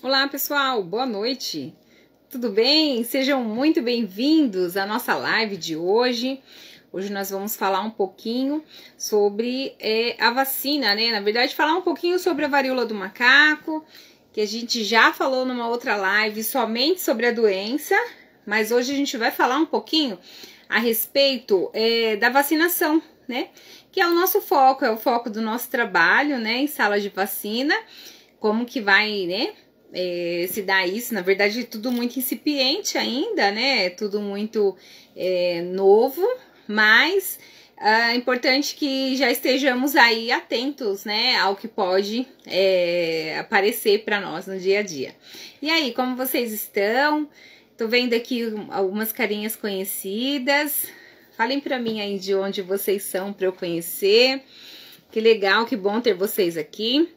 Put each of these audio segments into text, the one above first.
Olá pessoal, boa noite, tudo bem? Sejam muito bem-vindos à nossa live de hoje. Hoje nós vamos falar um pouquinho sobre a vacina, né? Na verdade, falar um pouquinho sobre a varíola do macaco, que a gente já falou numa outra live somente sobre a doença, mas hoje a gente vai falar um pouquinho a respeito da vacinação, né? Que é o nosso foco, é o foco do nosso trabalho, né? Em sala de vacina, como que vai, né? Se dá isso, na verdade, tudo muito incipiente ainda, né? Tudo muito novo, mas é importante que já estejamos aí atentos, né? Ao que pode aparecer para nós no dia a dia. E aí, como vocês estão? Tô vendo aqui algumas carinhas conhecidas. Falem para mim aí de onde vocês são para eu conhecer. Que legal, que bom ter vocês aqui,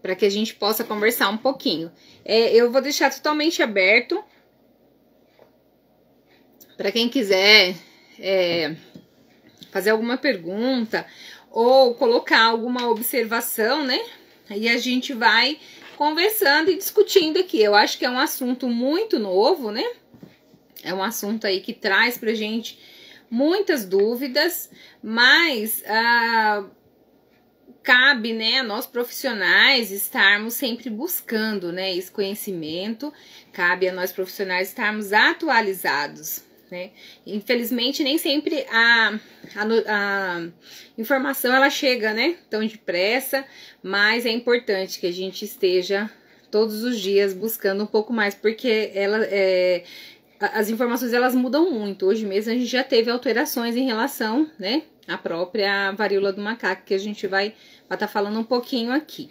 para que a gente possa conversar um pouquinho. Eu vou deixar totalmente aberto para quem quiser fazer alguma pergunta ou colocar alguma observação, né? Aí a gente vai conversando e discutindo aqui. Eu acho que é um assunto muito novo, né? É um assunto aí que traz pra gente muitas dúvidas, mas cabe, né, a nós profissionais estarmos sempre buscando, né, esse conhecimento, cabe a nós profissionais estarmos atualizados, né. Infelizmente, nem sempre a informação ela chega, né, tão depressa, mas é importante que a gente esteja todos os dias buscando um pouco mais, porque as informações elas mudam muito. Hoje mesmo a gente já teve alterações em relação, né, à própria varíola do macaco, que a gente vai estar falando um pouquinho aqui.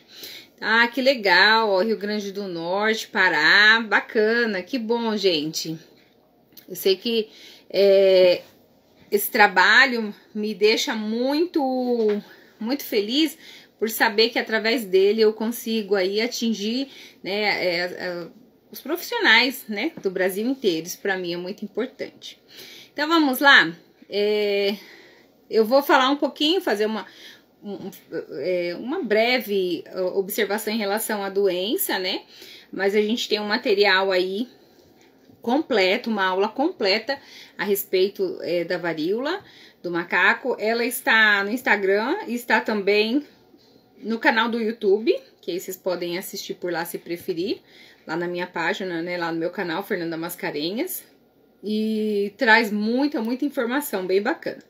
Ah, que legal, ó, Rio Grande do Norte, Pará, bacana, que bom, gente. Eu sei que esse trabalho me deixa muito feliz por saber que através dele eu consigo aí atingir, né, os profissionais, né, do Brasil inteiro. Isso para mim é muito importante. Então vamos lá. Eu vou falar um pouquinho, fazer uma breve observação em relação à doença, né? Mas a gente tem um material aí completo, uma aula completa a respeito da varíola do macaco. Ela está no Instagram e está também no canal do YouTube, que aí vocês podem assistir por lá se preferir, lá na minha página, né? Lá no meu canal, Fernanda Mascarenhas. E traz muita informação bem bacana.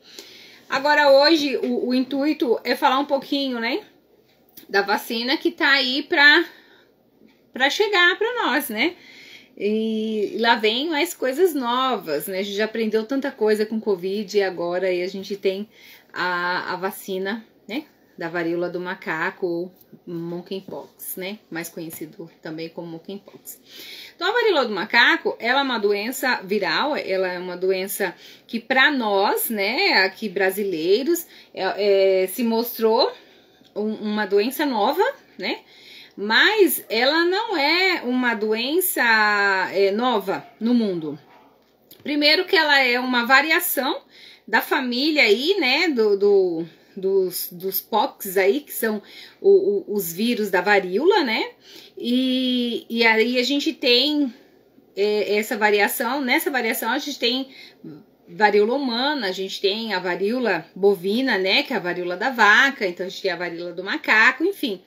Agora, hoje, o intuito é falar um pouquinho, né, da vacina que tá aí pra chegar pra nós, né? E lá vem mais coisas novas, né? A gente já aprendeu tanta coisa com Covid e agora aí a gente tem a vacina, né, da varíola do macaco, ou monkeypox, né? Mais conhecido também como monkeypox. Então, a varíola do macaco, ela é uma doença viral, ela é uma doença que para nós, né, aqui brasileiros, se mostrou uma doença nova, né? Mas ela não é uma doença nova no mundo. Primeiro que ela é uma variação da família aí, né, dos pox aí, que são os vírus da varíola, né? E aí a gente tem essa variação. Nessa variação a gente tem varíola humana, a gente tem a varíola bovina, né, que é a varíola da vaca, então a gente tem a varíola do macaco, enfim.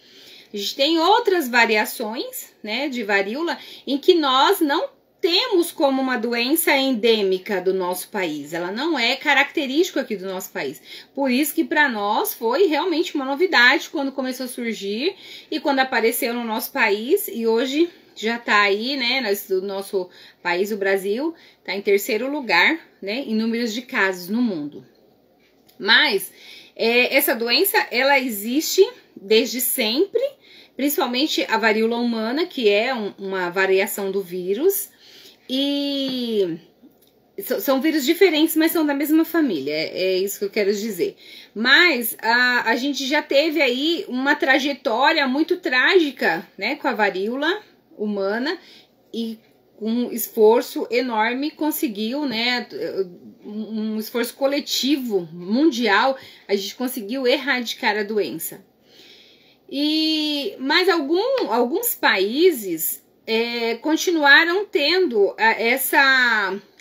A gente tem outras variações, né, de varíola em que nós não temos como uma doença endêmica do nosso país. Ela não é característica aqui do nosso país. Por isso que para nós foi realmente uma novidade quando começou a surgir e quando apareceu no nosso país, e hoje já tá aí, né, o nosso país, o Brasil, tá em terceiro lugar, né, em números de casos no mundo. Mas essa doença, ela existe desde sempre, principalmente a varíola humana, que é uma variação do vírus. E são vírus diferentes, mas são da mesma família, é isso que eu quero dizer. Mas a gente já teve aí uma trajetória muito trágica, né, com a varíola humana, e com um esforço enorme conseguiu, né, um esforço coletivo mundial, a gente conseguiu erradicar a doença. Mas alguns países continuaram tendo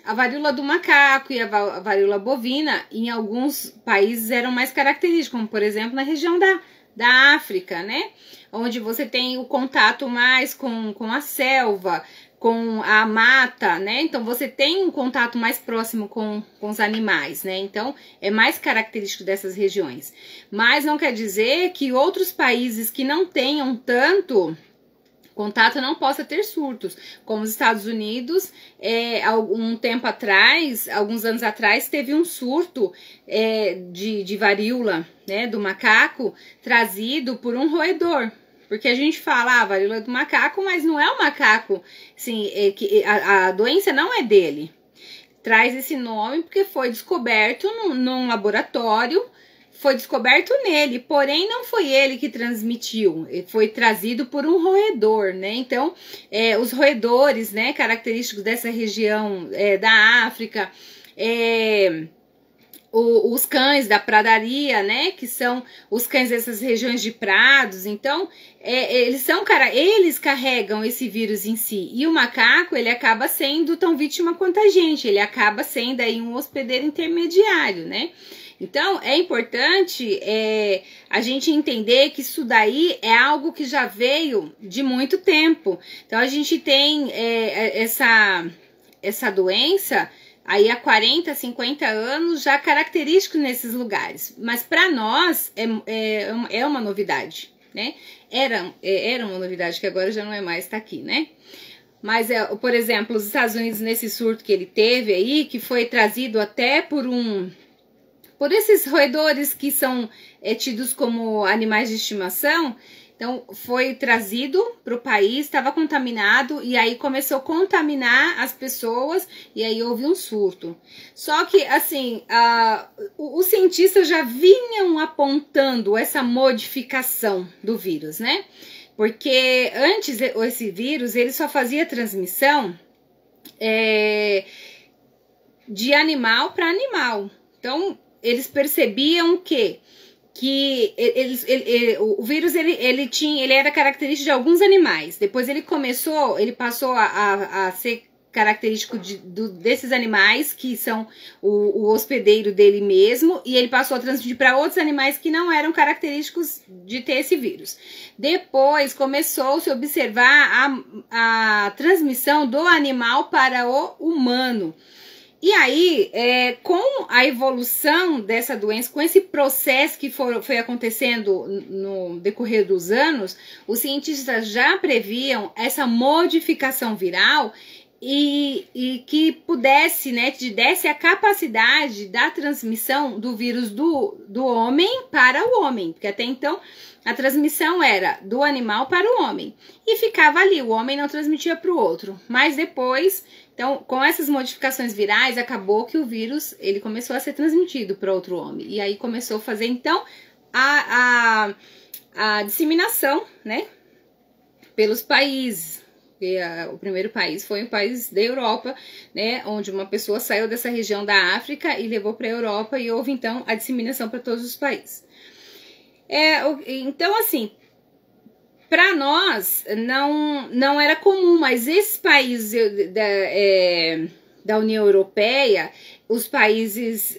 a varíola do macaco e a varíola bovina. Em alguns países eram mais característicos, como por exemplo na região da África, né? Onde você tem o contato mais com a selva, com a mata, né? Então você tem um contato mais próximo com os animais, né? Então é mais característico dessas regiões. Mas não quer dizer que outros países que não tenham tanto contato não possa ter surtos, como os Estados Unidos, um tempo atrás, alguns anos atrás, teve um surto de varíola, né, do macaco, trazido por um roedor. Porque a gente fala, varíola do macaco, mas não é o macaco, assim, a doença não é dele. Traz esse nome porque foi descoberto num laboratório, foi descoberto nele, porém não foi ele que transmitiu, foi trazido por um roedor, né? Então, os roedores, né, característicos dessa região da África, os cães da pradaria, né, que são os cães dessas regiões de prados, então eles carregam esse vírus em si, e o macaco, ele acaba sendo tão vítima quanto a gente, ele acaba sendo aí um hospedeiro intermediário, né? Então, é importante a gente entender que isso daí é algo que já veio de muito tempo. Então, a gente tem essa doença aí há 40, 50 anos já característico nesses lugares. Mas para nós é uma novidade, né? Era uma novidade que agora já não é mais, tá aqui, né? Mas, por exemplo, os Estados Unidos, nesse surto que ele teve aí, que foi trazido até por esses roedores que são tidos como animais de estimação. Então, foi trazido para o país, estava contaminado, e aí começou a contaminar as pessoas, e aí houve um surto. Só que, assim, os cientistas já vinham apontando essa modificação do vírus, né? Porque antes, esse vírus, ele só fazia transmissão de animal para animal. Então, eles percebiam que o vírus ele era característico de alguns animais. Depois ele passou a ser característico desses animais que são o hospedeiro dele mesmo, e ele passou a transmitir para outros animais que não eram característicos de ter esse vírus. Depois começou-se a observar a transmissão do animal para o humano. E aí, com a evolução dessa doença, com esse processo que foi acontecendo no decorrer dos anos, os cientistas já previam essa modificação viral e que pudesse, né, que desse a capacidade da transmissão do vírus do homem para o homem, porque até então a transmissão era do animal para o homem e ficava ali, o homem não transmitia para o outro, mas depois... Então, com essas modificações virais, acabou que o vírus, ele começou a ser transmitido para outro homem. E aí começou a fazer, então, a disseminação, né, pelos países. O primeiro país foi um país da Europa, né, onde uma pessoa saiu dessa região da África e levou para a Europa, e houve, então, a disseminação para todos os países. Então, assim... Para nós, não era comum, mas esses países da União Europeia, os países,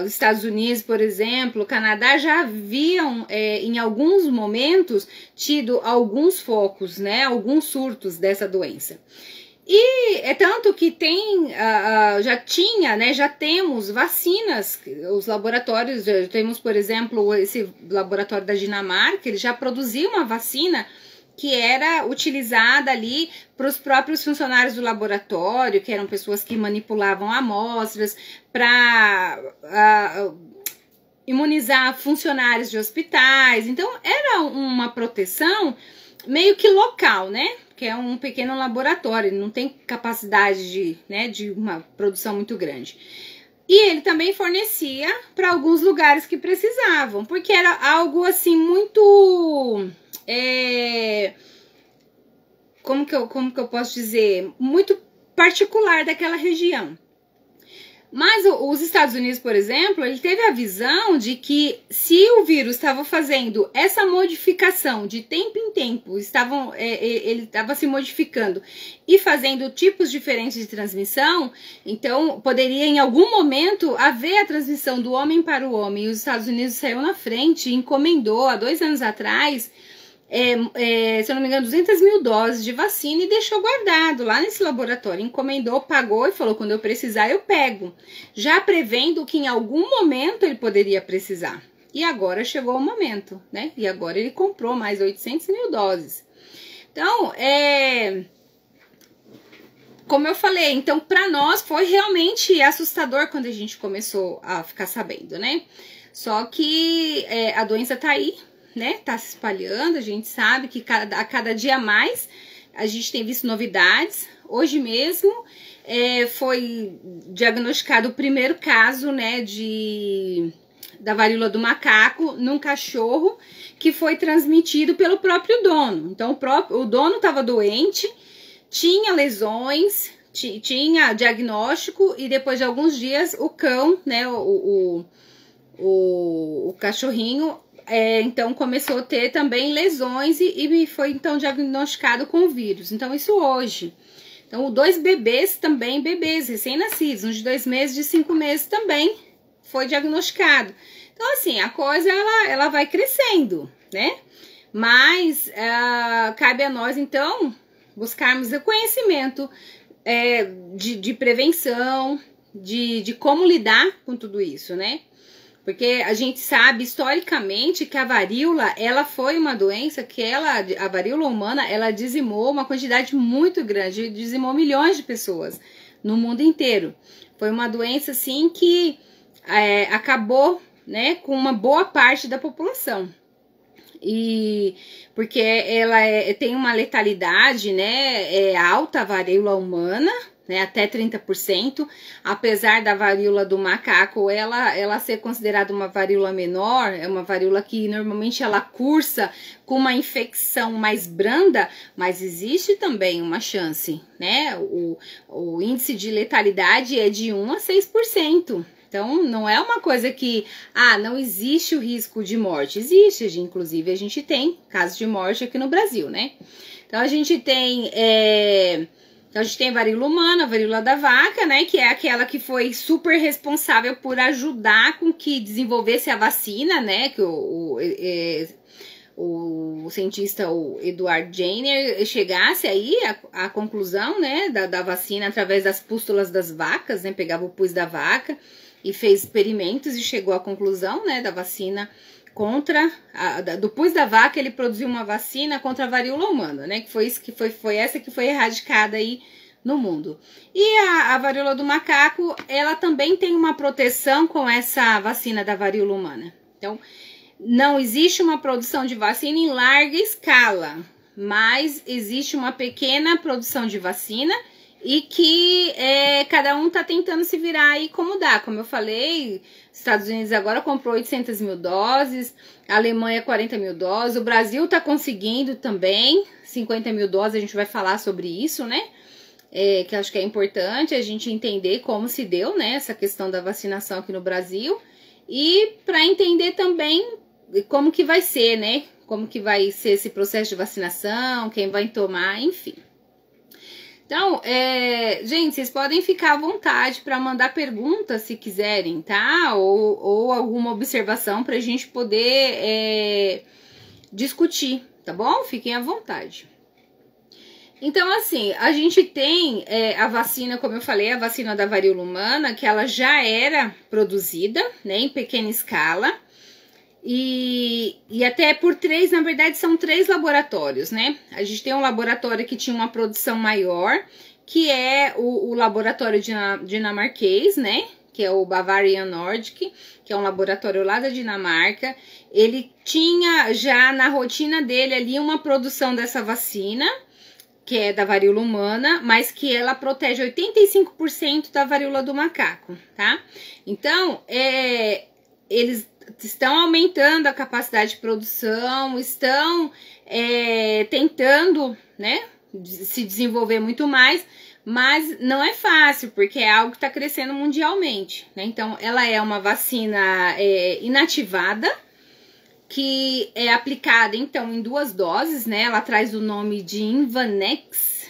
os Estados Unidos, por exemplo, o Canadá, já haviam, em alguns momentos, tido alguns focos, né, alguns surtos dessa doença. E é tanto que já temos vacinas, os laboratórios, temos, por exemplo, esse laboratório da Dinamarca, ele já produziu uma vacina que era utilizada ali para os próprios funcionários do laboratório, que eram pessoas que manipulavam amostras, para imunizar funcionários de hospitais. Então, era uma proteção meio que local, né? Que é um pequeno laboratório, ele não tem capacidade de uma produção muito grande. E ele também fornecia para alguns lugares que precisavam, porque era algo assim muito... como que eu posso dizer? Muito particular daquela região. Mas os Estados Unidos, por exemplo, ele teve a visão de que se o vírus estava fazendo essa modificação de tempo em tempo, ele estava se modificando e fazendo tipos diferentes de transmissão, então poderia em algum momento haver a transmissão do homem para o homem. E os Estados Unidos saiu na frente e encomendou há 2 anos atrás, se eu não me engano, 200 mil doses de vacina e deixou guardado lá nesse laboratório. Encomendou, pagou e falou, quando eu precisar eu pego. Já prevendo que em algum momento ele poderia precisar. E agora chegou o momento, né? E agora ele comprou mais 800 mil doses. Então, como eu falei, então para nós foi realmente assustador quando a gente começou a ficar sabendo, né? Só que a doença tá aí, né, tá se espalhando, a gente sabe que a cada dia mais a gente tem visto novidades. Hoje mesmo foi diagnosticado o primeiro caso, né, da varíola do macaco num cachorro que foi transmitido pelo próprio dono. Então o dono estava doente, tinha lesões, tinha diagnóstico e depois de alguns dias o cão, né, o cachorrinho, então começou a ter também lesões e foi então diagnosticado com o vírus. Então isso hoje. Então 2 bebês também, bebês recém-nascidos, uns de 2 meses, de 5 meses também foi diagnosticado. Então assim, a coisa ela vai crescendo, né? Mas cabe a nós então buscarmos o conhecimento de prevenção, de como lidar com tudo isso, né? Porque a gente sabe historicamente que a varíola, ela foi uma doença que a varíola humana, ela dizimou uma quantidade muito grande, dizimou milhões de pessoas no mundo inteiro. Foi uma doença assim que acabou, né, com uma boa parte da população. E porque ela tem uma letalidade, né, alta, a varíola humana, né, até 30%, apesar da varíola do macaco ela ser considerada uma varíola menor, é uma varíola que normalmente ela cursa com uma infecção mais branda, mas existe também uma chance, né, o índice de letalidade é de 1 a 6%. Então, não é uma coisa que, não existe o risco de morte. Existe, inclusive a gente tem casos de morte aqui no Brasil, né? Então, a gente tem varíola humana, varíola da vaca, né? Que é aquela que foi super responsável por ajudar com que desenvolvesse a vacina, né? Que o cientista, o Edward Jenner, chegasse aí à conclusão, né? Da vacina através das pústulas das vacas, né? Pegava o pus da vaca e fez experimentos e chegou à conclusão, né? Da vacina do pus da vaca, ele produziu uma vacina contra a varíola humana, né? Que foi essa que foi erradicada aí no mundo. E a varíola do macaco, ela também tem uma proteção com essa vacina da varíola humana. Então, não existe uma produção de vacina em larga escala, mas existe uma pequena produção de vacina e que cada um tá tentando se virar aí como dá. Como eu falei, Estados Unidos agora comprou 800 mil doses, a Alemanha 40 mil doses, o Brasil tá conseguindo também 50 mil doses, a gente vai falar sobre isso, né? Que acho que é importante a gente entender como se deu, né, essa questão da vacinação aqui no Brasil e para entender também como que vai ser, né? Como que vai ser esse processo de vacinação, quem vai tomar, enfim. Então, gente, vocês podem ficar à vontade para mandar perguntas se quiserem, tá? Ou alguma observação para a gente poder discutir, tá bom? Fiquem à vontade. Então, assim, a gente tem a vacina, como eu falei, a vacina da varíola humana, que ela já era produzida, né, em pequena escala. E até por 3, na verdade são 3 laboratórios, né? A gente tem um laboratório que tinha uma produção maior, que é o laboratório dinamarquês, né? Que é o Bavarian Nordic, que é um laboratório lá da Dinamarca. Ele tinha já na rotina dele ali uma produção dessa vacina, que é da varíola humana, mas que ela protege 85% da varíola do macaco, tá? Então, eles estão aumentando a capacidade de produção, estão tentando, né, se desenvolver muito mais, Mas não é fácil, porque é algo que está crescendo mundialmente, né? Então, ela é uma vacina inativada, que é aplicada, então, em 2 doses, né? Ela traz o nome de Invanex,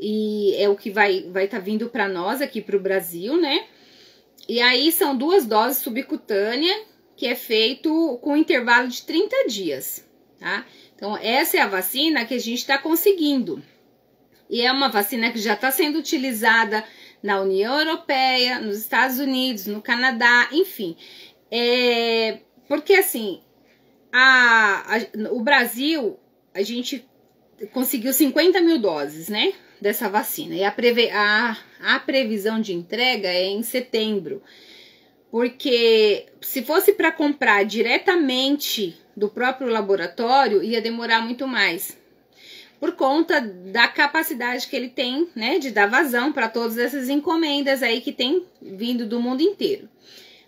e é o que vai tá vindo para nós aqui para o Brasil, né? E aí são 2 doses subcutânea, que é feito com intervalo de 30 dias, tá? Então, essa é a vacina que a gente está conseguindo. E é uma vacina que já está sendo utilizada na União Europeia, nos Estados Unidos, no Canadá, enfim. Porque assim, o Brasil, a gente conseguiu 50 mil doses, né, dessa vacina. E a previsão de entrega é em setembro. Porque se fosse para comprar diretamente do próprio laboratório, ia demorar muito mais. Por conta da capacidade que ele tem, né, de dar vazão para todas essas encomendas aí que tem vindo do mundo inteiro.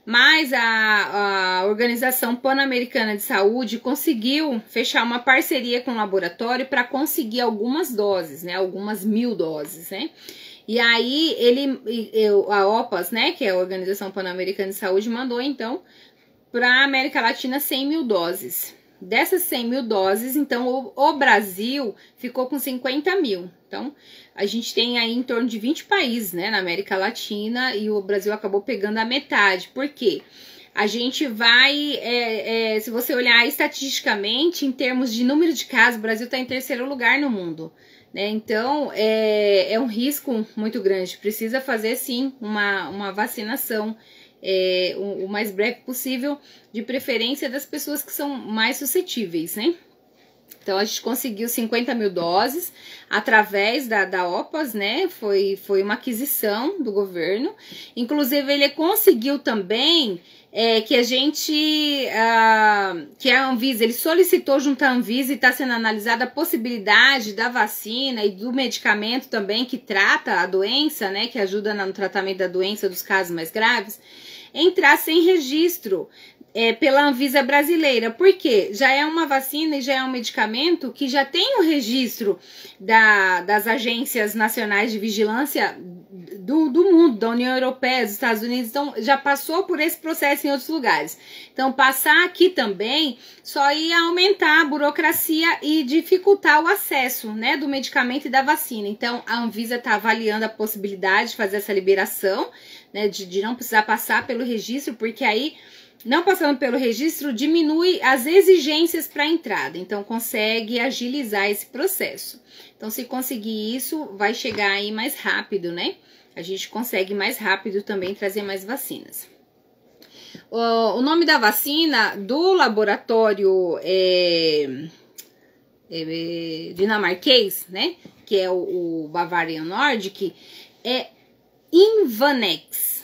Mas a Organização Pan-Americana de Saúde conseguiu fechar uma parceria com o laboratório para conseguir algumas doses, né, algumas 1000 doses, né. E aí a OPAS, né, que é a Organização Pan-Americana de Saúde, mandou então para a América Latina 100 mil doses. Dessas 100 mil doses, então, o Brasil ficou com 50 mil. Então, a gente tem aí em torno de 20 países, né, na América Latina, e o Brasil acabou pegando a metade. Por quê? A gente vai, se você olhar estatisticamente, em termos de número de casos, o Brasil está em 3º lugar no mundo, né? Então, é um risco muito grande. Precisa fazer, sim, uma vacinação o mais breve possível, de preferência das pessoas que são mais suscetíveis, né? Então, a gente conseguiu 50 mil doses através da OPAS, né? Foi uma aquisição do governo. Inclusive, ele conseguiu também que a Anvisa, ele solicitou junto à Anvisa e está sendo analisada a possibilidade da vacina e do medicamento também que trata a doença, né? Que ajuda no tratamento da doença dos casos mais graves, entrar sem registro pela Anvisa brasileira. Por quê? Já é uma vacina e já é um medicamento que já tem o registro das agências nacionais de vigilância do mundo, da União Europeia, dos Estados Unidos. Então, já passou por esse processo em outros lugares. Então, passar aqui também só ia aumentar a burocracia e dificultar o acesso, né, do medicamento e da vacina. Então, a Anvisa está avaliando a possibilidade de fazer essa liberação, né, de não precisar passar pelo registro, porque aí, não passando pelo registro, diminui as exigências para entrada. Então, consegue agilizar esse processo. Então, se conseguir isso, vai chegar aí mais rápido, né? A gente consegue mais rápido também trazer mais vacinas. O nome da vacina do laboratório dinamarquês, né? Que é o Bavarian Nordic, é Invanex.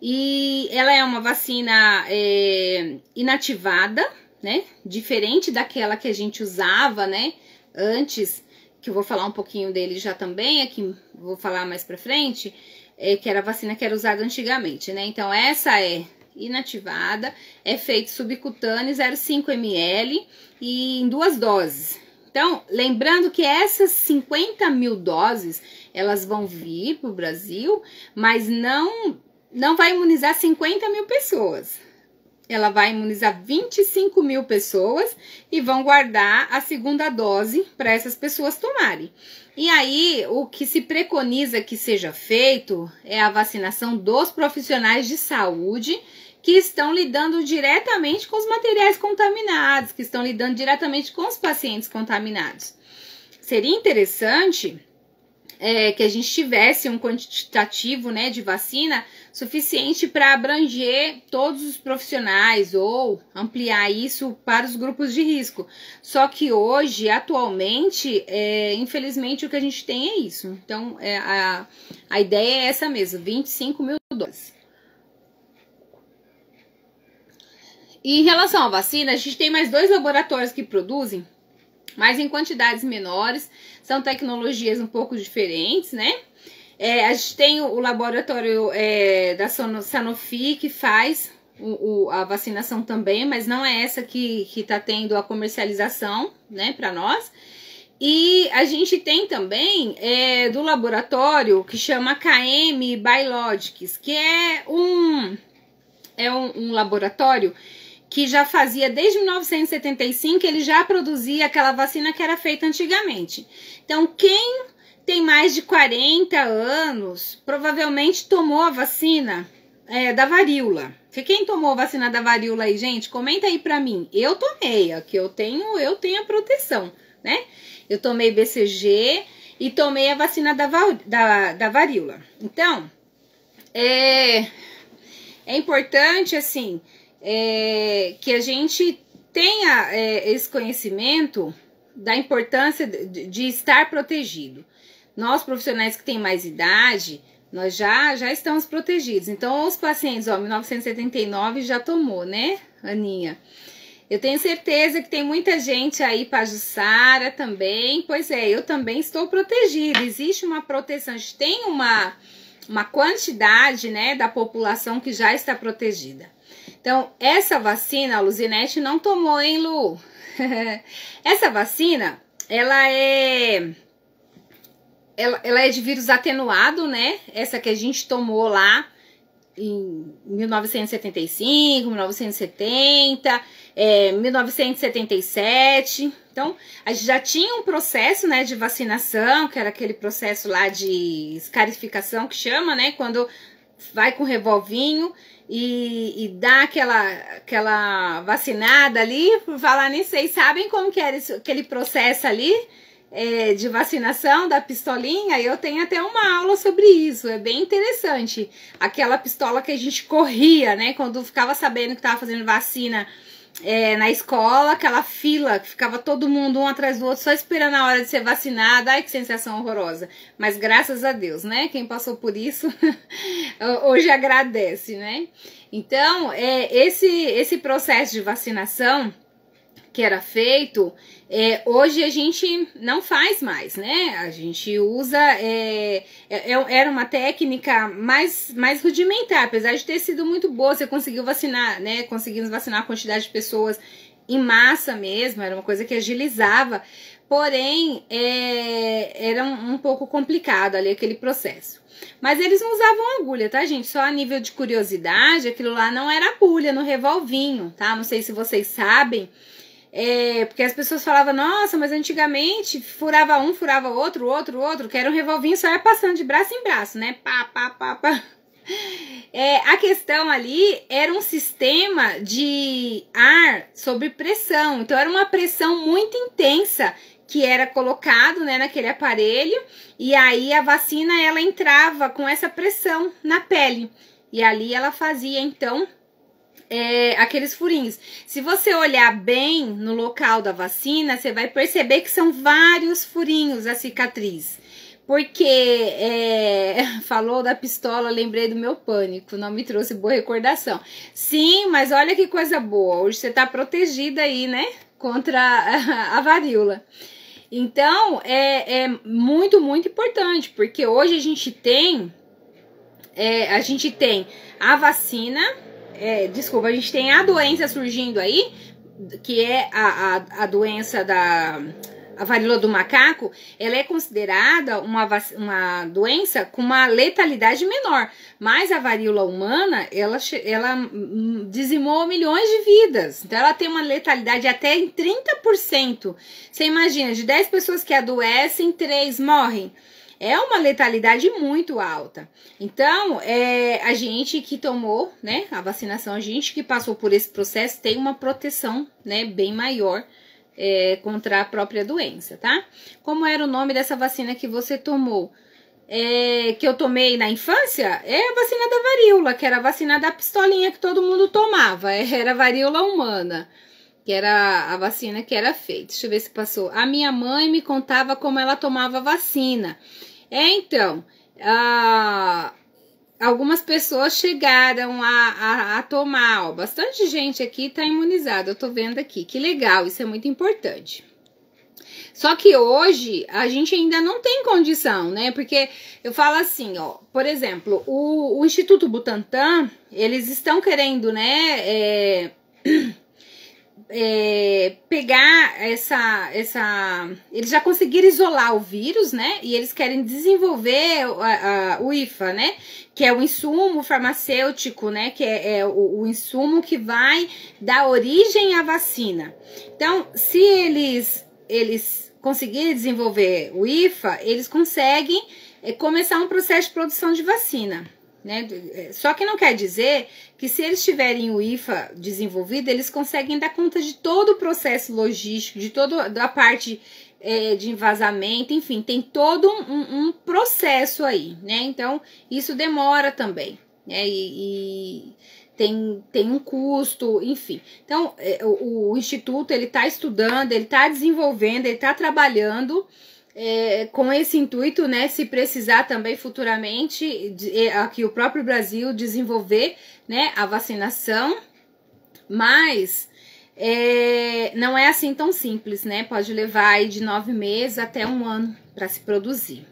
E ela é uma vacina inativada, né? Diferente daquela que a gente usava, né? Antes, que eu vou falar um pouquinho dele já também, aqui vou falar mais pra frente, que era a vacina que era usada antigamente, né? Então, essa é inativada, é feito subcutâneo, 0,5 ml e em 2 doses. Então, lembrando que essas 50 mil doses, elas vão vir para o Brasil, mas não vai imunizar 50 mil pessoas. Ela vai imunizar 25 mil pessoas e vão guardar a segunda dose para essas pessoas tomarem. E aí, o que se preconiza que seja feito é a vacinação dos profissionais de saúde que estão lidando diretamente com os materiais contaminados, que estão lidando diretamente com os pacientes contaminados. Seria interessante que a gente tivesse um quantitativo, né, de vacina suficiente para abranger todos os profissionais ou ampliar isso para os grupos de risco. Só que hoje, atualmente, infelizmente, o que a gente tem é isso. Então, a ideia é essa mesmo, 25 mil doses. E em relação à vacina, a gente tem mais 2 laboratórios que produzem, mas em quantidades menores, são tecnologias um pouco diferentes, né? A gente tem o laboratório da Sanofi, que faz a vacinação também, mas não é essa que tá tendo a comercialização, né, para nós. E a gente tem também do laboratório que chama KM Biologics, que é um laboratório que já fazia desde 1975, ele já produzia aquela vacina que era feita antigamente. Então, quem tem mais de 40 anos, provavelmente tomou a vacina da varíola. Quem tomou a vacina da varíola aí, gente? Comenta aí pra mim. Eu tomei, aqui eu tenho a proteção, né? Eu tomei BCG e tomei a vacina da varíola. Então, é importante, assim, que a gente tenha esse conhecimento da importância de estar protegido. Nós, profissionais que têm mais idade, nós já estamos protegidos. Então, os pacientes, 1979 já tomou, né, Aninha? Eu tenho certeza que tem muita gente aí, Pajussara também. Pois é, eu também estou protegida. Existe uma proteção, a gente tem uma quantidade, né, da população que já está protegida. Então, essa vacina, a Luzinete não tomou, hein, Lu? Essa vacina, ela é de vírus atenuado, né? Essa que a gente tomou lá em 1975, 1970, 1977. Então, a gente já tinha um processo, né, de vacinação, que era aquele processo lá de escarificação que chama, né? Quando vai com revolvinho e dá aquela vacinada ali, por falar nisso, vocês sabem como que era aquele processo ali de vacinação da pistolinha? Eu tenho até uma aula sobre isso, é bem interessante. Aquela pistola que a gente corria, né, quando ficava sabendo que tava fazendo vacina na escola, aquela fila que ficava todo mundo um atrás do outro só esperando a hora de ser vacinado. Ai, que sensação horrorosa. Mas graças a Deus, né? Quem passou por isso hoje agradece, né? Então, esse processo de vacinação que era feito, hoje a gente não faz mais, né? A gente usa, era uma técnica mais rudimentar, apesar de ter sido muito boa. Você conseguiu vacinar, né? Conseguimos vacinar a quantidade de pessoas em massa mesmo, era uma coisa que agilizava, porém, era um pouco complicado ali aquele processo. Mas eles não usavam agulha, tá, gente? Só a nível de curiosidade, aquilo lá não era agulha no revolvinho, tá? Não sei se vocês sabem. Porque as pessoas falavam, nossa, mas antigamente furava um, furava outro, que era um revolvinho, só ia passando de braço em braço, né? Pá. A questão ali era um sistema de ar sob pressão, então era uma pressão muito intensa que era colocado, né, naquele aparelho, e aí a vacina ela entrava com essa pressão na pele, e ali ela fazia então aqueles furinhos. Se você olhar bem no local da vacina, você vai perceber que são vários furinhos a cicatriz. Porque falou da pistola, lembrei do meu pânico, não me trouxe boa recordação. Sim, mas olha que coisa boa, hoje você tá protegida aí, né, contra a varíola. Então, é muito, muito importante, porque hoje a gente tem a vacina, a gente tem a doença surgindo aí, que é a doença a varíola do macaco. Ela é considerada uma doença com uma letalidade menor, mas a varíola humana, ela dizimou milhões de vidas, então ela tem uma letalidade até em 30%. Você imagina, de 10 pessoas que adoecem, 3 morrem. É uma letalidade muito alta. Então, a gente que tomou, né, a vacinação, a gente que passou por esse processo tem uma proteção, né, bem maior contra a própria doença, tá? Como era o nome dessa vacina que você tomou? Que eu tomei na infância? É a vacina da varíola, que era a vacina da pistolinha que todo mundo tomava. Era a varíola humana, que era a vacina que era feita. Deixa eu ver se passou. A minha mãe me contava como ela tomava vacina. Então, algumas pessoas chegaram a tomar, bastante gente aqui tá imunizada, eu tô vendo aqui, que legal, isso é muito importante. Só que hoje a gente ainda não tem condição, né? Porque eu falo assim, por exemplo, o Instituto Butantan, eles estão querendo, né, pegar eles já conseguiram isolar o vírus, né? E eles querem desenvolver o IFA, né? Que é o insumo farmacêutico, né? Que é o insumo que vai dar origem à vacina. Então, se eles conseguirem desenvolver o IFA, eles conseguem começar um processo de produção de vacina, né? Só que não quer dizer que se eles tiverem o IFA desenvolvido, eles conseguem dar conta de todo o processo logístico, de toda a parte de envasamento, enfim, tem todo um processo aí, né? Então, isso demora também, né? E tem um custo, enfim. Então, o Instituto, ele tá estudando, ele tá desenvolvendo, ele tá trabalhando com esse intuito, né, se precisar também futuramente, aqui o próprio Brasil desenvolver, né, a vacinação, mas não é assim tão simples, né, pode levar aí de 9 meses até 1 ano para se produzir.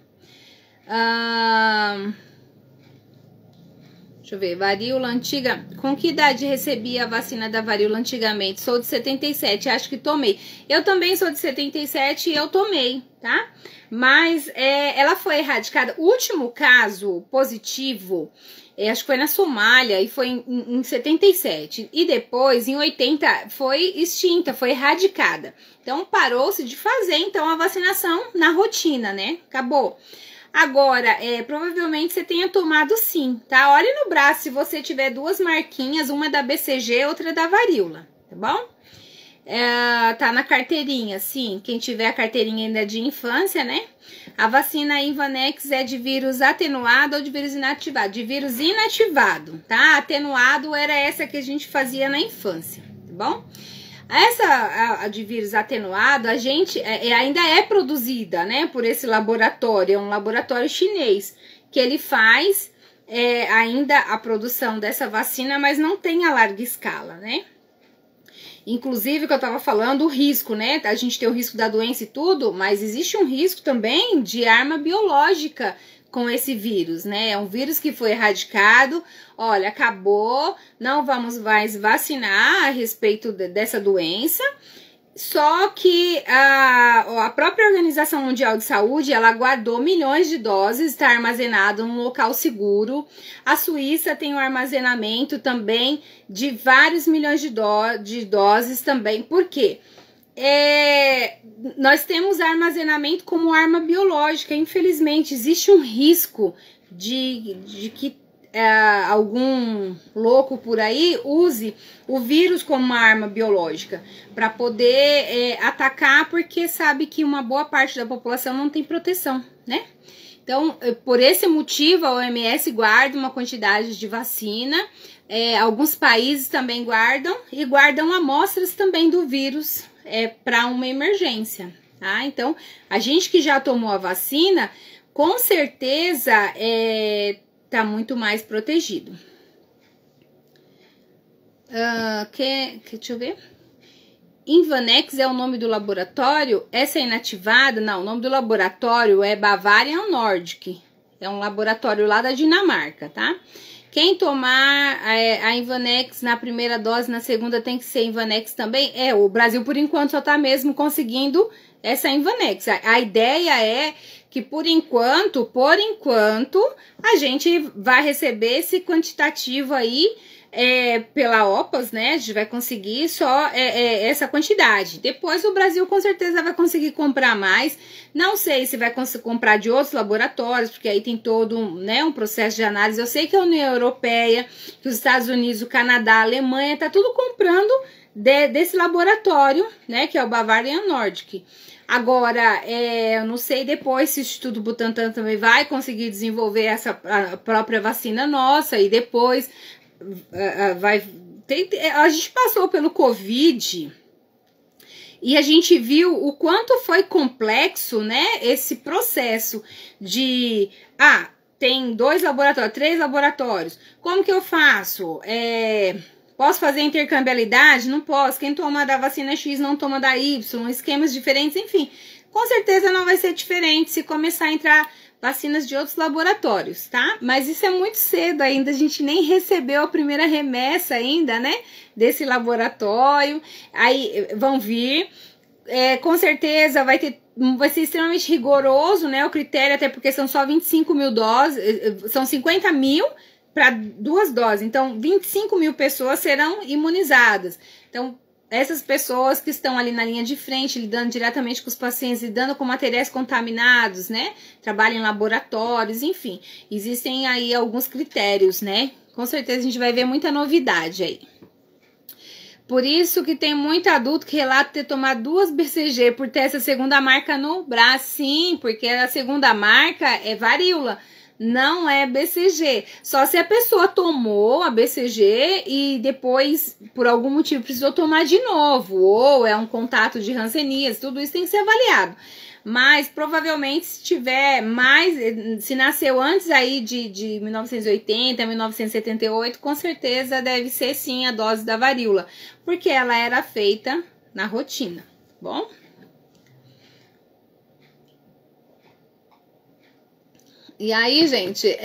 Deixa eu ver, varíola antiga, com que idade recebia a vacina da varíola antigamente? Sou de 77, acho que tomei. Eu também sou de 77 e eu tomei, tá? Mas ela foi erradicada. O último caso positivo, acho que foi na Somália e foi em 77. E depois, em 80, foi extinta, foi erradicada. Então, parou-se de fazer, então, a vacinação na rotina, né? Acabou. Agora, provavelmente você tenha tomado sim, tá? Olhe no braço se você tiver 2 marquinhas, uma da BCG, outra da varíola, tá bom? Tá na carteirinha, sim. Quem tiver a carteirinha ainda de infância, né? A vacina Invanex é de vírus atenuado ou de vírus inativado? De vírus inativado, tá? Atenuado era essa que a gente fazia na infância, tá bom? Essa de vírus atenuado, a gente ainda é produzida, né, por esse laboratório, é um laboratório chinês, que ele faz ainda a produção dessa vacina, mas não tem a larga escala, né? Inclusive, que eu tava falando, o risco, né? A gente tem o risco da doença e tudo, mas existe um risco também de arma biológica com esse vírus, né? É um vírus que foi erradicado, olha, acabou, não vamos mais vacinar a respeito dessa doença, só que a própria Organização Mundial de Saúde, ela guardou milhões de doses, está armazenado num local seguro. A Suíça tem um armazenamento também de vários milhões de doses também, por quê? Nós temos armazenamento como arma biológica, infelizmente existe um risco de que algum louco por aí use o vírus como uma arma biológica para poder atacar, porque sabe que uma boa parte da população não tem proteção, né? Então, por esse motivo, a OMS guarda uma quantidade de vacina, alguns países também guardam, e guardam amostras também do vírus para uma emergência, tá? Então, a gente que já tomou a vacina, com certeza tá muito mais protegido. Deixa eu ver. Invanex é o nome do laboratório? Essa é inativada? Não, o nome do laboratório é Bavarian Nordic. É um laboratório lá da Dinamarca, tá? Quem tomar a Invanex na primeira dose, na segunda tem que ser Invanex também? O Brasil, por enquanto, só tá mesmo conseguindo essa Invanex. A ideia é que, por enquanto, a gente vai receber esse quantitativo aí pela OPAS, né? A gente vai conseguir só essa quantidade. Depois o Brasil com certeza vai conseguir comprar mais. Não sei se vai conseguir comprar de outros laboratórios, porque aí tem todo um processo de análise. Eu sei que a União Europeia, que os Estados Unidos, o Canadá, a Alemanha, tá tudo comprando desse laboratório, né? Que é o Bavarian Nordic. Agora, eu não sei depois se o Instituto Butantan também vai conseguir desenvolver a própria vacina nossa e depois a gente passou pelo Covid e a gente viu o quanto foi complexo, né, esse processo de tem 2 laboratórios, 3 laboratórios, como que eu faço? Posso fazer intercambiabilidade? Não posso. Quem toma da vacina X não toma da Y, esquemas diferentes, enfim. Com certeza não vai ser diferente se começar a entrar vacinas de outros laboratórios, tá? Mas isso é muito cedo ainda, a gente nem recebeu a primeira remessa ainda, né? Desse laboratório, aí vão vir, com certeza vai ser extremamente rigoroso, né? O critério, até porque são só 25 mil doses, são 50 mil para 2 doses, então 25 mil pessoas serão imunizadas. Então, essas pessoas que estão ali na linha de frente, lidando diretamente com os pacientes, lidando com materiais contaminados, né? Trabalham em laboratórios, enfim. Existem aí alguns critérios, né? Com certeza a gente vai ver muita novidade aí. Por isso que tem muito adulto que relata ter tomado 2 BCG por ter essa segunda marca no braço. Sim, porque a segunda marca é varíola. Não é BCG, só se a pessoa tomou a BCG e depois, por algum motivo, precisou tomar de novo, ou é um contato de hanseníase, tudo isso tem que ser avaliado. Mas, provavelmente, se tiver mais, se nasceu antes aí de 1980, 1978, com certeza deve ser sim a dose da varíola, porque ela era feita na rotina, bom? E aí, gente,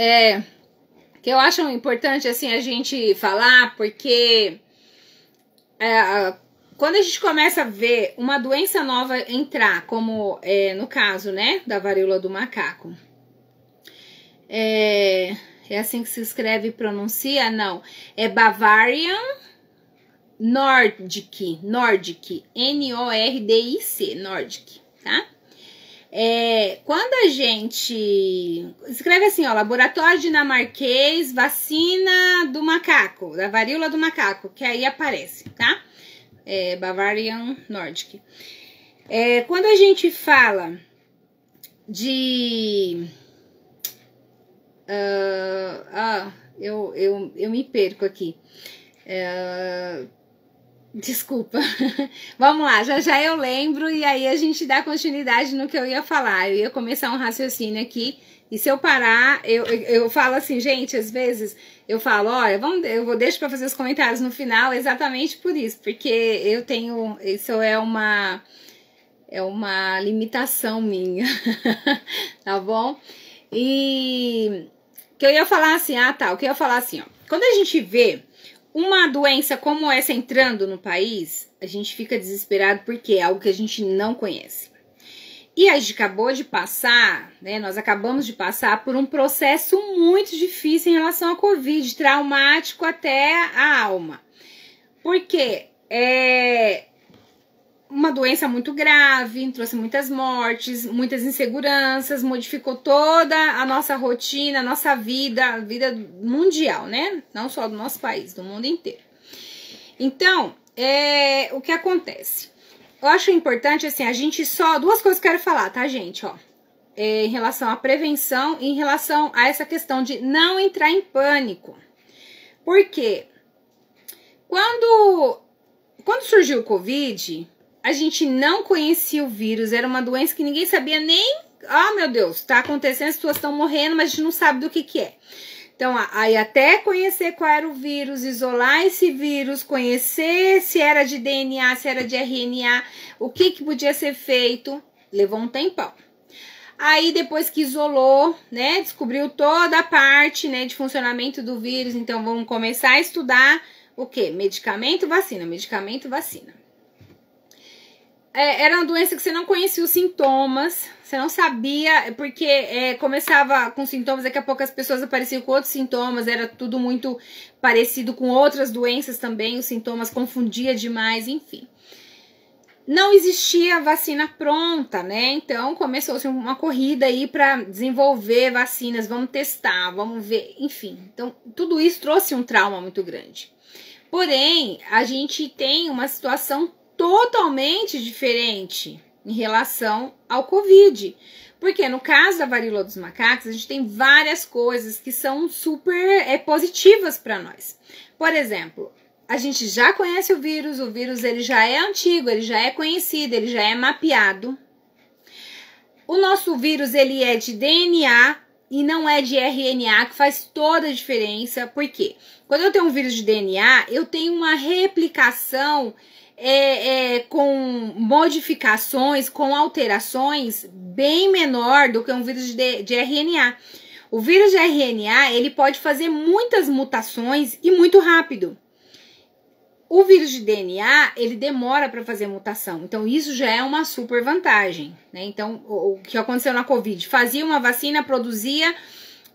que eu acho importante, assim, a gente falar, porque quando a gente começa a ver uma doença nova entrar, como no caso, né, da varíola do macaco, é assim que se escreve e pronuncia? Não, é Bavarian Nordic, N-O-R-D-I-C, Nordic, tá? Quando a gente escreve assim, ó, laboratório dinamarquês, vacina do macaco, da varíola do macaco, que aí aparece, tá? Bavarian Nordic. Quando a gente fala de... eu me perco aqui. Desculpa, vamos lá, já eu lembro e aí a gente dá continuidade no que eu ia falar. Eu ia começar um raciocínio aqui e se eu parar, eu falo assim, gente, às vezes eu falo, olha, deixo para fazer os comentários no final exatamente por isso, porque eu tenho, isso é uma limitação minha, tá bom? E que eu ia falar assim, o que eu ia falar assim, ó, quando a gente vê uma doença como essa entrando no país, a gente fica desesperado porque é algo que a gente não conhece. E a gente acabou de passar, né? Nós acabamos de passar por um processo muito difícil em relação ao Covid, traumático até a alma. Porque uma doença muito grave, trouxe muitas mortes, muitas inseguranças, modificou toda a nossa rotina, a nossa vida, a vida mundial, né? Não só do nosso país, do mundo inteiro. Então, o que acontece? Eu acho importante, assim, a gente só... 2 coisas que eu quero falar, tá, gente? Ó, em relação à prevenção e em relação a essa questão de não entrar em pânico. Por quê? Quando surgiu o Covid... A gente não conhecia o vírus, era uma doença que ninguém sabia nem... meu Deus, tá acontecendo, as pessoas estão morrendo, mas a gente não sabe do que é. Então, aí até conhecer qual era o vírus, isolar esse vírus, conhecer se era de DNA, se era de RNA, o que podia ser feito, levou um tempão. Aí, depois que isolou, né, descobriu toda a parte, né, de funcionamento do vírus, então vamos começar a estudar o quê? Medicamento, vacina, medicamento, vacina. Era uma doença que você não conhecia os sintomas, você não sabia, porque começava com sintomas, daqui a pouco as pessoas apareciam com outros sintomas, era tudo muito parecido com outras doenças também, os sintomas confundia demais, enfim. Não existia vacina pronta, né? Então começou-se uma corrida aí para desenvolver vacinas, vamos testar, vamos ver, enfim. Então tudo isso trouxe um trauma muito grande. Porém, a gente tem uma situação totalmente diferente em relação ao Covid. Porque no caso da varíola dos macacos, a gente tem várias coisas que são super positivas para nós. Por exemplo, a gente já conhece o vírus ele já é antigo, ele já é conhecido, ele já é mapeado. O nosso vírus, ele é de DNA e não é de RNA, que faz toda a diferença. Por quê? Quando eu tenho um vírus de DNA, eu tenho uma replicação com modificações, com alterações bem menor do que um vírus de RNA. O vírus de RNA, ele pode fazer muitas mutações e muito rápido. O vírus de DNA, ele demora para fazer mutação. Então, isso já é uma super vantagem, né? Então, o que aconteceu na Covid? Fazia uma vacina, produzia,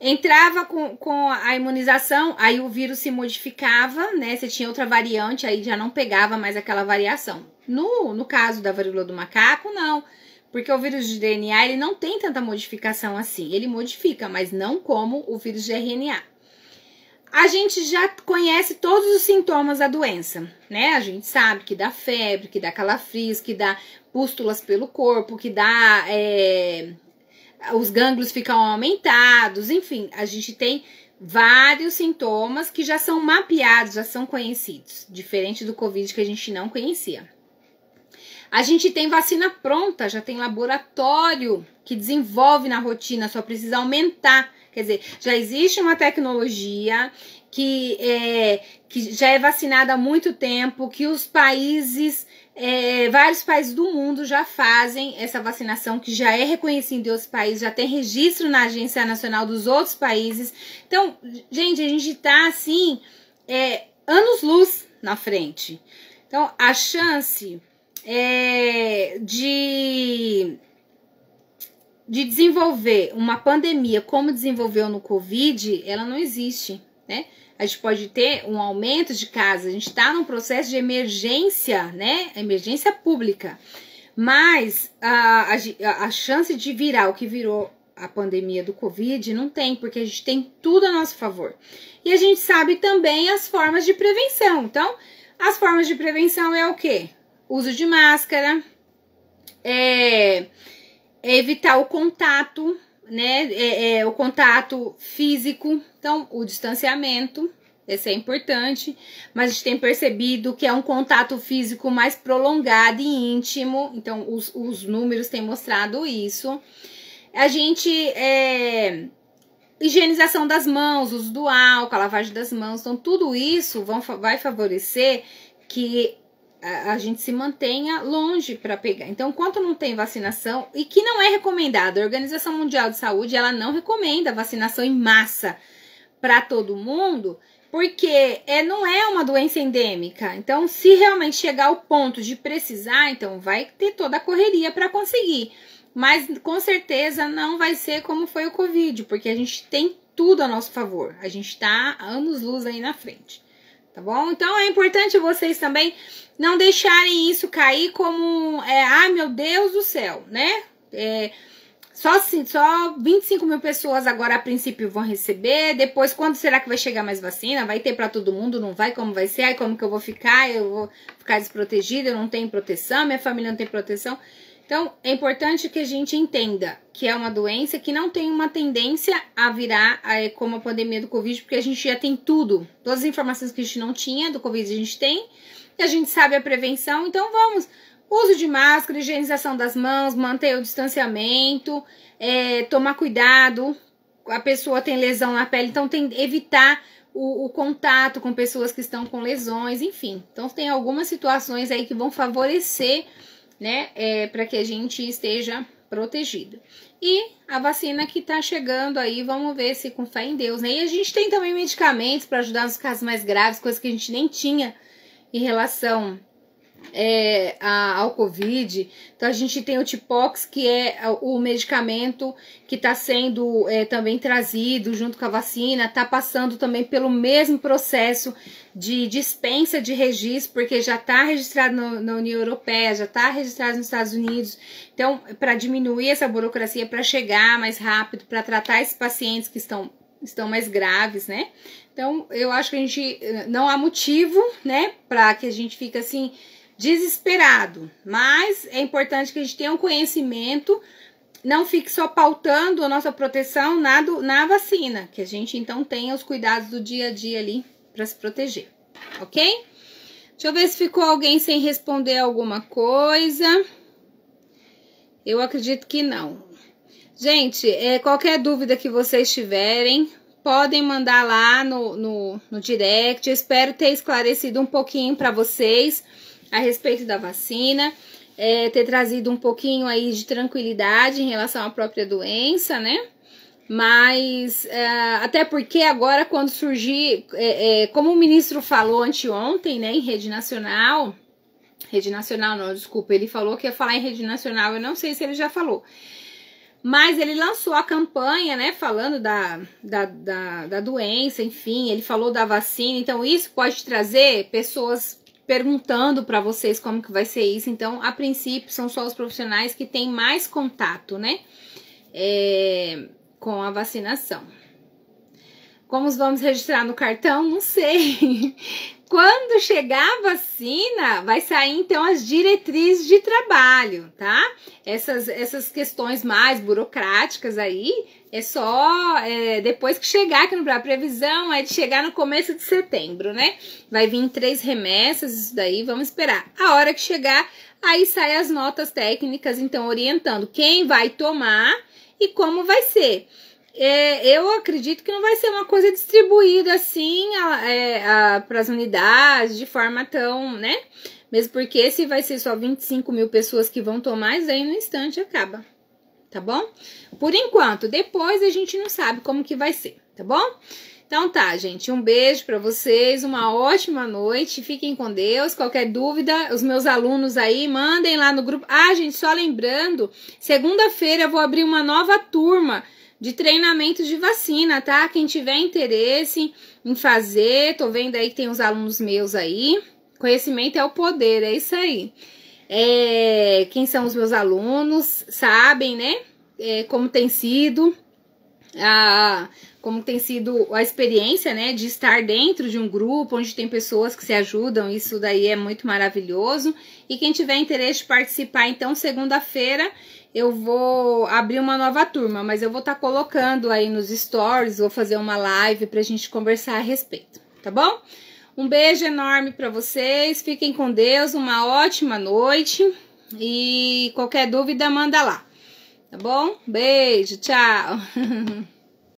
entrava com a imunização, aí o vírus se modificava, né? Você tinha outra variante, aí já não pegava mais aquela variação. No caso da varíola do macaco, não. Porque o vírus de DNA, ele não tem tanta modificação assim. Ele modifica, mas não como o vírus de RNA. A gente já conhece todos os sintomas da doença, né? A gente sabe que dá febre, que dá calafrios, que dá pústulas pelo corpo, que dá... os gânglios ficam aumentados, enfim, a gente tem vários sintomas que já são mapeados, já são conhecidos, diferente do Covid que a gente não conhecia. A gente tem vacina pronta, já tem laboratório que desenvolve na rotina, só precisa aumentar. Quer dizer, já existe uma tecnologia que já é vacinada há muito tempo, que os países, vários países do mundo já fazem essa vacinação, que já é reconhecida em outros países, já tem registro na Agência Nacional dos outros países. Então, gente, a gente tá assim, anos-luz na frente. Então, a chance de desenvolver uma pandemia como desenvolveu no Covid, ela não existe, né? A gente pode ter um aumento de casos, a gente está num processo de emergência, né? Emergência pública. Mas a chance de virar o que virou a pandemia do Covid não tem, porque a gente tem tudo a nosso favor. E a gente sabe também as formas de prevenção. Então, as formas de prevenção é o quê? Uso de máscara, evitar o contato, né? O contato físico, então o distanciamento, esse é importante, mas a gente tem percebido que é um contato físico mais prolongado e íntimo, então os números têm mostrado isso. A gente, higienização das mãos, uso do álcool, a lavagem das mãos, então tudo isso vai favorecer que a gente se mantenha longe para pegar. Então, enquanto não tem vacinação, e que não é recomendado, a Organização Mundial de Saúde, ela não recomenda vacinação em massa para todo mundo, porque não é uma doença endêmica. Então, se realmente chegar ao ponto de precisar, então vai ter toda a correria para conseguir. Mas, com certeza, não vai ser como foi o Covid, porque a gente tem tudo a nosso favor. A gente está anos-luz aí na frente. Tá bom? Então, é importante vocês também não deixarem isso cair como, ai meu Deus do céu, né? Só 25 mil pessoas agora a princípio vão receber, depois quando será que vai chegar mais vacina? Vai ter para todo mundo? Não vai? Como vai ser? Ai, como que eu vou ficar? Eu vou ficar desprotegida, eu não tenho proteção, minha família não tem proteção. Então, é importante que a gente entenda que é uma doença que não tem uma tendência a virar como a pandemia do Covid, porque a gente já tem tudo. Todas as informações que a gente não tinha do Covid a gente tem, e a gente sabe a prevenção, então vamos. Uso de máscara, higienização das mãos, manter o distanciamento, tomar cuidado. A pessoa tem lesão na pele, então evitar o contato com pessoas que estão com lesões, enfim. Então, tem algumas situações aí que vão favorecer, né, para que a gente esteja protegido. E a vacina que tá chegando aí, vamos ver se com fé em Deus, né? E a gente tem também medicamentos para ajudar nos casos mais graves, coisas que a gente nem tinha em relação ao Covid. Então a gente tem o Tipox, que é o medicamento que está sendo também trazido junto com a vacina, está passando também pelo mesmo processo de dispensa de registro, porque já está registrado na União Europeia, já está registrado nos Estados Unidos. Então, para diminuir essa burocracia, para chegar mais rápido, para tratar esses pacientes que estão mais graves, né? Então, eu acho que a gente não há motivo, né, para que a gente fique assim desesperado, mas é importante que a gente tenha um conhecimento, não fique só pautando a nossa proteção na vacina, que a gente então tenha os cuidados do dia a dia ali para se proteger, ok? Deixa eu ver se ficou alguém sem responder alguma coisa. Eu acredito que não. Gente, qualquer dúvida que vocês tiverem, podem mandar lá no direct. Eu espero ter esclarecido um pouquinho para vocês a respeito da vacina, ter trazido um pouquinho aí de tranquilidade em relação à própria doença, né? Mas, até porque agora quando surgir, como o ministro falou anteontem, né, em rede nacional não, desculpa, ele falou que ia falar em rede nacional, eu não sei se ele já falou. Mas ele lançou a campanha, né, falando da doença, enfim, ele falou da vacina, então isso pode trazer pessoas perguntando para vocês como que vai ser isso. Então, a princípio, são só os profissionais que têm mais contato, né, com a vacinação. Como vamos registrar no cartão? Não sei. Quando chegar a vacina, vai sair então as diretrizes de trabalho, tá? Essas questões mais burocráticas aí, é só depois que chegar aqui no Brasil. A previsão é de chegar no começo de setembro, né? Vai vir 3 remessas, isso daí, vamos esperar. A hora que chegar, aí sai as notas técnicas, então, orientando quem vai tomar e como vai ser. Eu acredito que não vai ser uma coisa distribuída assim para as unidades de forma tão, né? Mesmo porque se vai ser só 25 mil pessoas que vão tomar, isso aí no instante acaba, tá bom? Por enquanto, depois a gente não sabe como que vai ser, tá bom? Então tá, gente, um beijo para vocês, uma ótima noite, fiquem com Deus. Qualquer dúvida, os meus alunos aí, mandem lá no grupo. Ah, gente, só lembrando, segunda-feira eu vou abrir uma nova turma de treinamento de vacina, tá? Quem tiver interesse em fazer, tô vendo aí que tem uns alunos meus aí. Conhecimento é o poder, é isso aí. Quem são os meus alunos, sabem, né? Como tem sido a experiência, né? De estar dentro de um grupo onde tem pessoas que se ajudam, isso daí é muito maravilhoso. E quem tiver interesse de participar, então, segunda-feira, eu vou abrir uma nova turma, mas eu vou estar colocando aí nos stories, vou fazer uma live pra gente conversar a respeito, tá bom? Um beijo enorme pra vocês, fiquem com Deus, uma ótima noite e qualquer dúvida manda lá, tá bom? Beijo, tchau!